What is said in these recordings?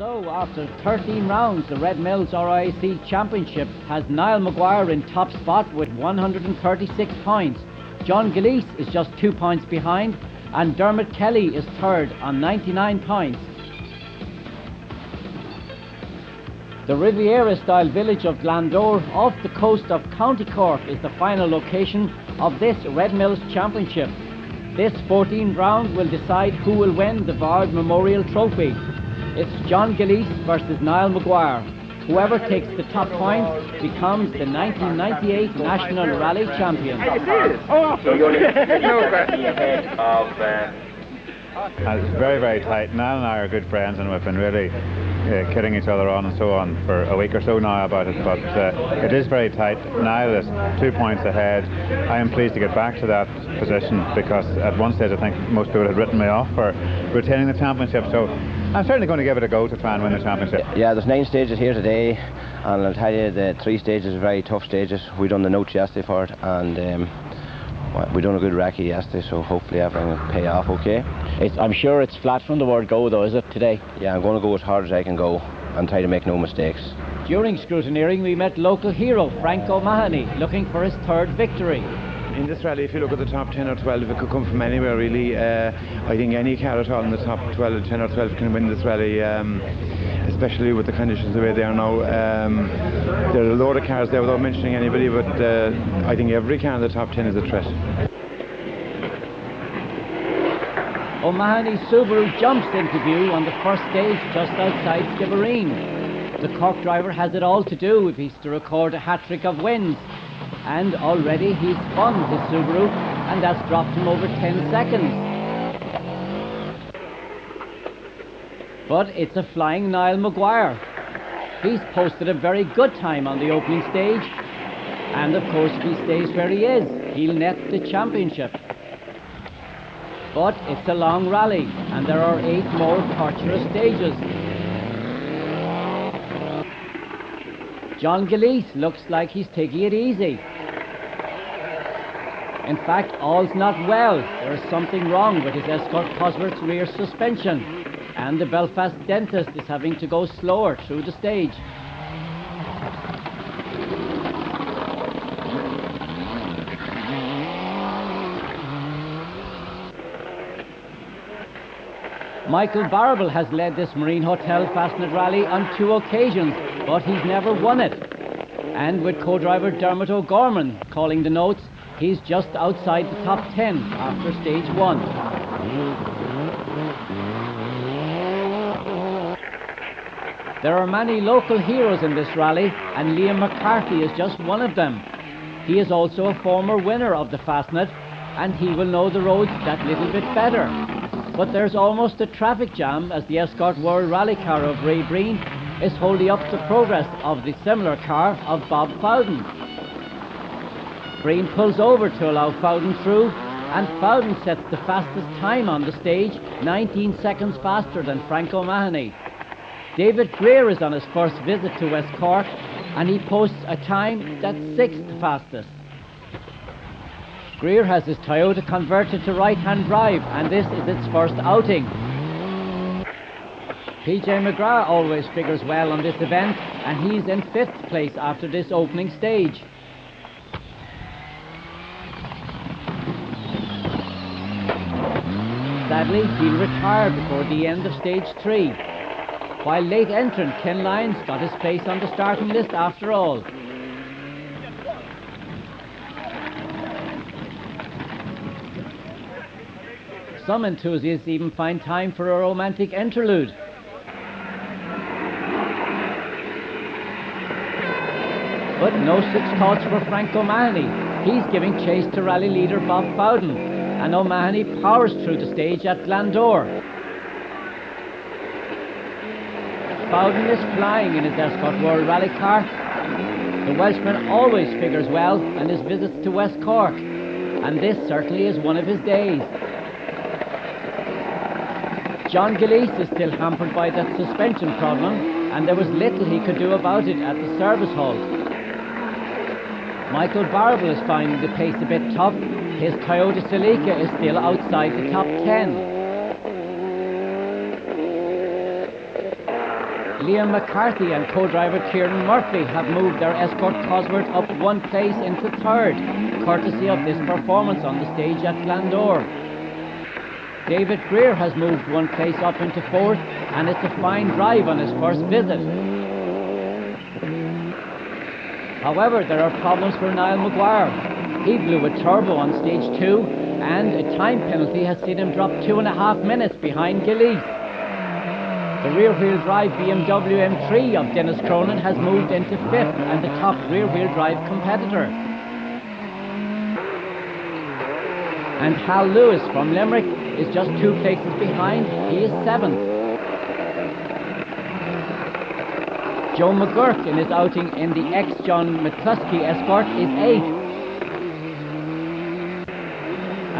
So, after 13 rounds, the Red Mills RIC Championship has Niall Maguire in top spot with 136 points. John Gilleese is just 2 points behind, and Dermot Kelly is third on 99 points. The Riviera-style village of Glandore, off the coast of County Cork, is the final location of this Red Mills Championship. This 14th round will decide who will win the Vard Memorial Trophy. It's John Gilleese versus Niall Maguire. Whoever takes the top points becomes the 1998 National Rally Champion. So you're no question ahead of... It's very, very tight. Niall and I are good friends, and we've been really kidding each other on and so on for a week or so now about it, but it is very tight. Niall is 2 points ahead. I am pleased to get back to that position because at one stage I think most people had written me off for retaining the championship, so I'm certainly going to give it a go to try and win the championship. Yeah, there's 9 stages here today, and I'll tell you the 3 stages are very tough stages. We done the notes yesterday for it, and we done a good recce yesterday, so hopefully everything will pay off okay. I'm sure it's flat from the word go though, is it, today? Yeah, I'm going to go as hard as I can go and try to make no mistakes. During scrutineering we met local hero Frank O'Mahony, looking for his 3rd victory. In this rally, if you look at the top 10 or 12, it could come from anywhere really. I think any car at all in the top 12, 10 or 12 can win this rally, especially with the conditions the way they are now. There are a load of cars there without mentioning anybody, but I think every car in the top 10 is a threat. O'Mahony's Subaru jumps into view on the first stage just outside Skibbereen. The Cork driver has it all to do if he's to record a hat-trick of wins. And already he's spun his Subaru, and that's dropped him over 10 seconds. But it's a flying Niall Maguire. He's posted a very good time on the opening stage, and of course if he stays where he is, he'll net the championship. But it's a long rally, and there are 8 more torturous stages. John Gilleese looks like he's taking it easy. In fact, all's not well. There is something wrong with his Escort Cosworth's rear suspension, and the Belfast dentist is having to go slower through the stage. Michael Barrable has led this Marine Hotel Fastnet rally on 2 occasions, but he's never won it. And with co-driver Dermot O'Gorman calling the notes, he's just outside the top 10 after stage 1. There are many local heroes in this rally, and Liam McCarthy is just one of them. He is also a former winner of the Fastnet, and he will know the roads that little bit better. But there's almost a traffic jam as the Escort World Rally car of Ray Breen is holding up the progress of the similar car of Bob Fowden. Breen pulls over to allow Fowden through, and Fowden sets the fastest time on the stage, 19 seconds faster than Frank O'Mahony. David Greer is on his first visit to West Cork, and he posts a time that's 6th fastest. Greer has his Toyota converted to right-hand drive, and this is its first outing. PJ McGrath always figures well on this event, and he's in 5th place after this opening stage. Sadly, he'll retire before the end of stage 3, while late entrant Ken Lyons got his place on the starting list after all. Some enthusiasts even find time for a romantic interlude. But no such thoughts for Frank O'Mahony. He's giving chase to rally leader Bob Fowden, and O'Mahony powers through the stage at Glandore. Fowden is flying in his Escort World Rally car. The Welshman always figures well in his visits to West Cork, and this certainly is one of his days. John Gilleese is still hampered by that suspension problem, and there was little he could do about it at the service halt. Michael Barrable is finding the pace a bit tough. His Toyota Celica is still outside the top 10. Liam McCarthy and co-driver Kieran Murphy have moved their escort Cosworth up 1 place into 3rd, courtesy of this performance on the stage at Glandore. David Greer has moved 1 place up into 4th, and it's a fine drive on his first visit. However, there are problems for Niall Maguire. He blew a turbo on stage 2, and a time penalty has seen him drop 2.5 minutes behind Gillies. The rear-wheel drive BMW M3 of Dennis Cronin has moved into 5th and the top rear-wheel drive competitor. And Hal Lewis from Limerick is just 2 places behind. He is 7th. Joe McGurk in his outing in the ex-John McCluskey Escort is 8th.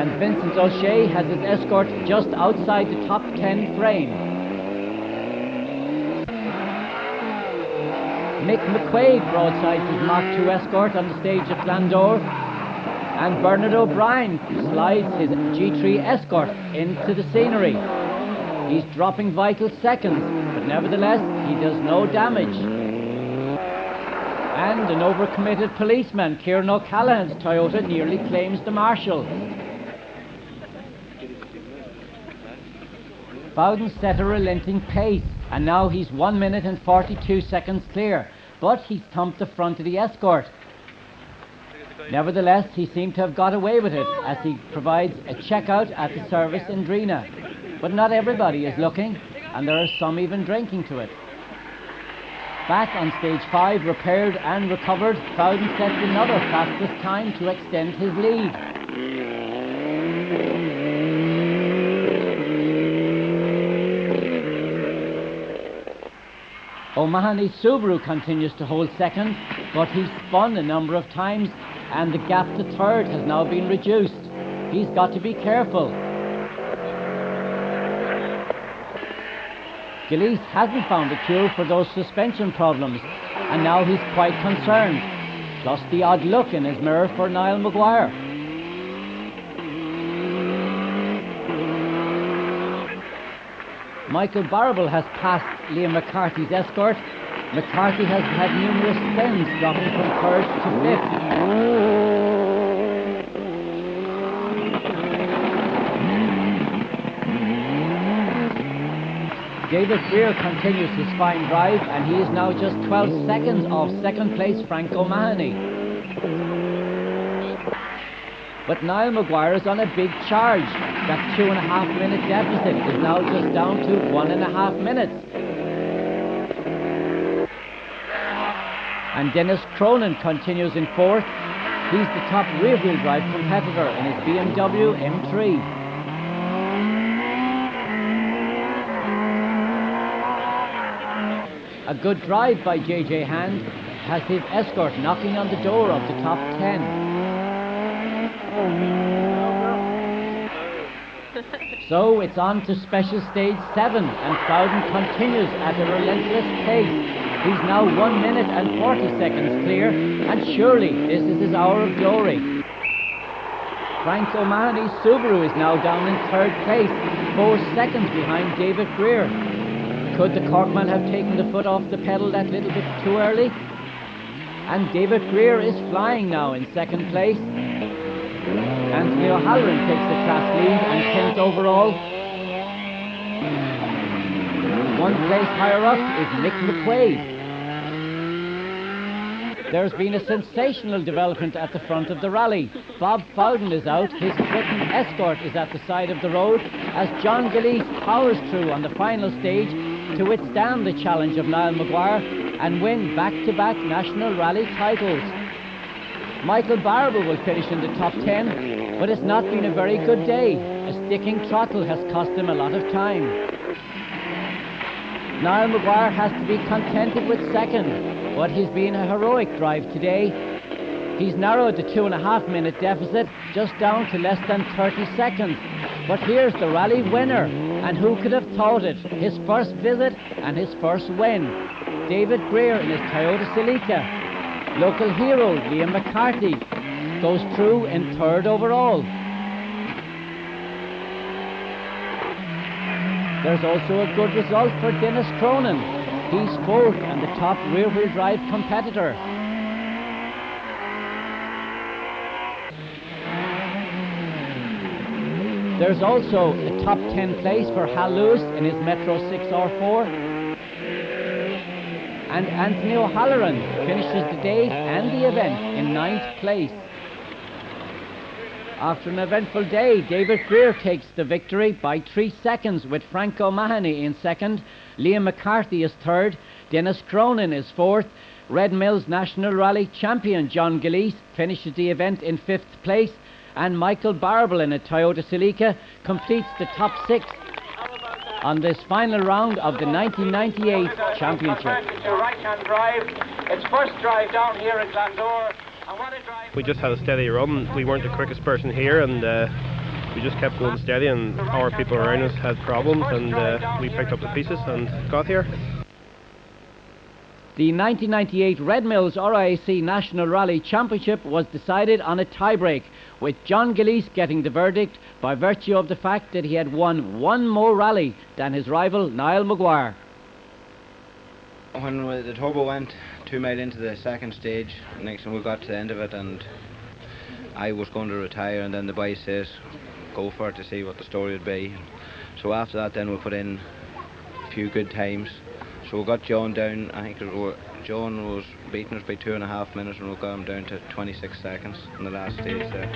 And Vincent O'Shea has his Escort just outside the top 10 frame. Mick McQuaid broadsides his Mark II Escort on the stage at Glandore, and Bernard O'Brien slides his G3 Escort into the scenery. He's dropping vital seconds, but nevertheless he does no damage. And an overcommitted policeman, Kieran O'Callaghan's Toyota, nearly claims the marshal. Bowden set a relenting pace, and now he's 1 minute and 42 seconds clear, but he's thumped the front of the Escort. Nevertheless, he seemed to have got away with it as he provides a checkout at the service in Drina. But not everybody is looking, and there are some even drinking to it. Back on stage 5, repaired and recovered, Bowden sets another fastest time to extend his lead. O'Mahony's Subaru continues to hold 2nd, but he's spun a number of times and the gap to 3rd has now been reduced. He's got to be careful. Gillies hasn't found a cure for those suspension problems, and now he's quite concerned. Plus the odd look in his mirror for Niall Maguire. Michael Barable has passed Liam McCarthy's Escort. McCarthy has had numerous spins, dropping from 3rd to 5th. David Greer continues his fine drive, and he is now just 12 seconds off 2nd place Frank O'Mahony. But Niall Maguire is on a big charge. That 2.5 minute deficit is now just down to 1.5 minutes. And Dennis Cronin continues in 4th. He's the top rear-wheel drive competitor in his BMW M3. A good drive by JJ Hand has his Escort knocking on the door of the top 10. So it's on to special stage 7, and Bowden continues at a relentless pace. He's now 1 minute and 40 seconds clear, and surely this is his hour of glory. Frank O'Mahony's Subaru is now down in 3rd place, 4 seconds behind David Greer. Could the Corkman have taken the foot off the pedal that little bit too early? And David Greer is flying now in 2nd place. Anthony O'Halloran takes the class lead and 10th overall. 1 place higher up is Mick McQuaid. There's been a sensational development at the front of the rally. Bob Fowden is out, his Britain Escort is at the side of the road as John Gillies powers through on the final stage to withstand the challenge of Niall Maguire and win back-to-back national rally titles. Michael Barable will finish in the top 10, but it's not been a very good day. A sticking throttle has cost him a lot of time. Niall Maguire has to be contented with 2nd, but he's been a heroic drive today. He's narrowed the 2.5 minute deficit just down to less than 30 seconds. But here's the rally winner, and who could have thought it? His first visit and his first win. David Greer in his Toyota Celica. Local hero Liam McCarthy goes through in 3rd overall. There's also a good result for Dennis Cronin. He's fourth and the top rear-wheel drive competitor. There's also a top 10 place for Hal Lewis in his Metro 6R4. And Anthony O'Halloran finishes the day and the event in 9th place. After an eventful day, David Greer takes the victory by 3 seconds, with Frank O'Mahony in second, Liam McCarthy is third, Dennis Cronin is fourth. Red Mills National Rally champion John Gillese finishes the event in 5th place, and Michael Barble in a Toyota Celica completes the top 6 on this final round of the 1998 championship. Right-hand drive. It's first drive down here at Glandore. We just had a steady run. We weren't the quickest person here, and we just kept going steady, and our people around us had problems, and we picked up the pieces and got here. The 1998 Red Mills RIAC National Rally Championship was decided on a tiebreak, with John Gillese getting the verdict by virtue of the fact that he had won one more rally than his rival Niall Maguire. When the turbo went 2 mile into the second stage, next time we got to the end of it, and I was going to retire, and then the boy says go for it to see what the story would be. So after that then we put in a few good times. So we got John down, I think John was beating us by 2.5 minutes, and we got him down to 26 seconds in the last stage there.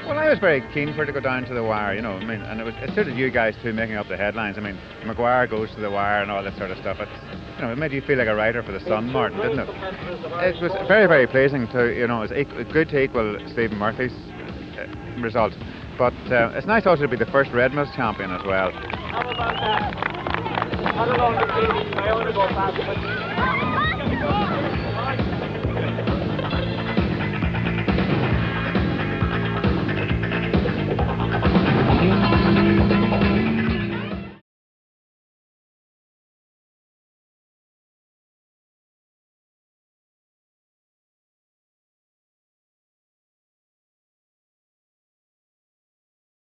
Well, I was very keen for it to go down to the wire, you know. I mean, and it suited you guys too, making up the headlines. I mean, Maguire goes to the wire and all that sort of stuff. It made you feel like a writer for the Sun, Martin, didn't it? It was very, very pleasing to, you know, it was good to equal Stephen Murphy's result. But it's nice also to be the first Red Mills champion as well. How about that? I don't know if I want to go fast, but